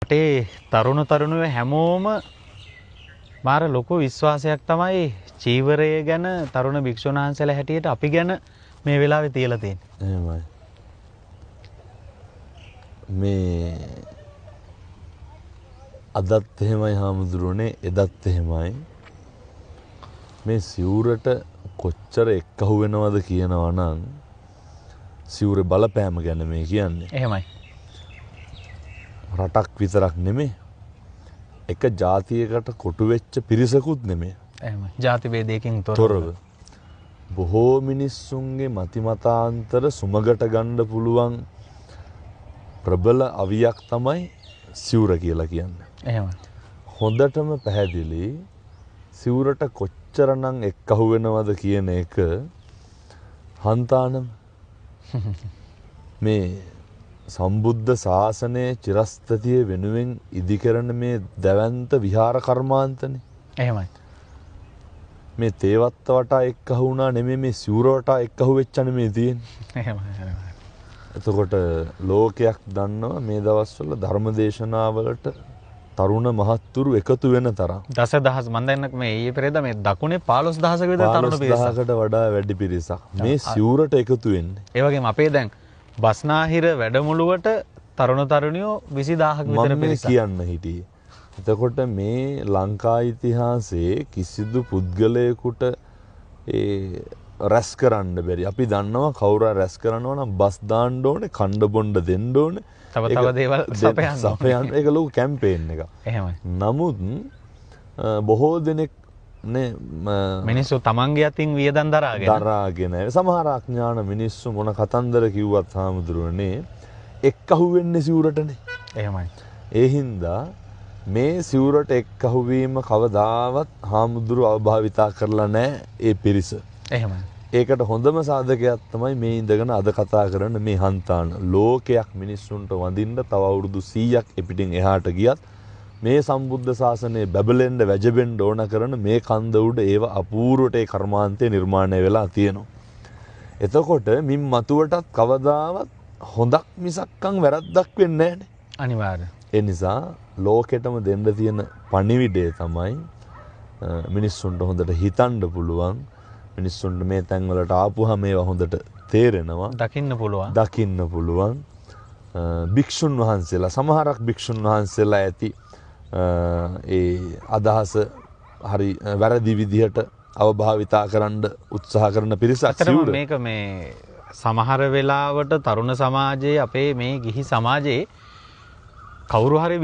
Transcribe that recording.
රටේ තරුණ තරුණියෝ හැමෝම මාර ලොකු විශ්වාසයක් තමයි චීවරය ගැන තරුණ භික්ෂුන් වහන්සේලා හැටියට අපි ගැන මේ වෙලාවේ තියලා තියෙන්නේ. එහෙමයි. මේ අදත් එහෙමයි හාමුදුරුවනේ, එදත් එහෙමයි. මේ සිවුරට කොච්චර එක්කහුව වෙනවද කියනවා නම් සිවුරේ බලපෑම ගැන මේ කියන්නේ. එහෙමයි. රටක් විතරක් නෙමෙයි. එක ජාතියකට කොටු වෙච්ච පිරිසකුත් නෙමෙයි. එහෙමයි. ಜಾති ભેදයකින් තොරව බොහෝ මිනිස්සුන්ගේ මතිමතාන්තර සුමගට ගන්න පුළුවන් ප්‍රබල අවියක් තමයි සිවුර කියලා කියන්නේ. එහෙමයි. හොඳටම පැහැදිලි සිවුරට කොච්චරනම් එක්කහුව වෙනවද කියන එක හන්තානම් මේ සම්බුද්ධ ශාසනයේ චිරස්ථිතිය වෙනුවෙන් ඉදිකරන මේ දැවැන්ත විහාර කර්මාන්තනේ. එහෙමයි. මේ තේවත්ත වටා එක්කහුව වුණා නෙමෙයි, මේ සිවුර වටා එක්කහුව වෙච්චනේ මේ තියෙන්නේ. එහෙමයි. එතකොට ලෝකයක් දන්නවා මේ දවස්වල ධර්මදේශනාවලට තරුණ මහත්තුරු එකතු වෙන තරම්. දසදහස් මන් දැන්නක මේ ඊයේ පෙරේදා මේ දකුණේ 15000ක විතර තරුණ පිරිසක්. 15000කට වඩා වැඩි පිරිසක් මේ සිවුරට එකතු වෙන්නේ. ඒ වගේම අපේ දැන් බස්නාහිර වැඩමුළුවට තරුණ තරුණියෝ 20000ක විතර පිරිසක්. මම කියන්න හිටියේ. එතකොට මේ ලංකා ඉතිහාසයේ කිසිදු පුද්ගලයෙකුට ඒ රැස් කරන්න බැරි. අපි දන්නවා කවුරු රැස් කරනවා නම් බස් දාන්න ඕනේ, කණ්ඩ බොණ්ඩ දෙන්න ඕනේ. තව දේවල් සපයන්න. ඒක ලොකු කැම්පේන් එකක්. එහෙමයි. නමුත් බොහෝ දෙනෙක් මිනිස්සු තමන්ගේ අතින් වියදම් දරාගෙන සමහර අඥාන මිනිස්සු මොන කතන්දර කිව්වත් හාමුදුරුවනේ එක්කහුව වෙන්නේ සිවුරටනේ. එහෙමයි. ඒ හින්දා මේ සිවුරට එක්කහුව වීම කවදාවත් හාමුදුරුව අවභාවිතා කරලා නැහැ ඒ පිරිස. එහෙමයි. ඒකට හොඳම සාධකයක් තමයි මේ ඉඳගෙන අද කතා කරන මේ හන්තාන. ලෝකයක් මිනිස්සුන්ට වඳින්න තව අවුරුදු 100ක් එපිටින් එහාට ගියත් මේ සම්බුද්ධ ශාසනය බැබලෙන්න වැජබෙන්න ඕන කරන මේ කන්ද උඩ ඒව අපූර්වට ඒ කර්මාන්තය නිර්මාණය වෙලා තියෙනවා. එතකොට මින් මතුවටත් කවදාවත් හොඳක් මිසක්කම් වැරද්දක් වෙන්නේ නැහැ. අනිවාර්යයෙන්. ඒ නිසා ලෝකෙටම දෙන්න තියෙන පණිවිඩය තමයි මිනිස්සුන්ට හොඳට හිතන්න පුළුවන්. මිනිස්සුන්ට මේ තැන්වලට ආපුහම ඒවා හොඳට තේරෙනවා. දකින්න පුළුවන්. භික්ෂුන් වහන්සේලා සමහරක් භික්ෂුන් වහන්සේලා ඇති ඒ අදහස හරි වැරදි විදිහට අවභාවිතා කරන්න උත්සාහ කරන පිරිසක් සිවුර. මේක මේ සමහර වෙලාවට තරුණ සමාජයේ අපේ මේ ගිහි සමාජයේ කවුරු හරි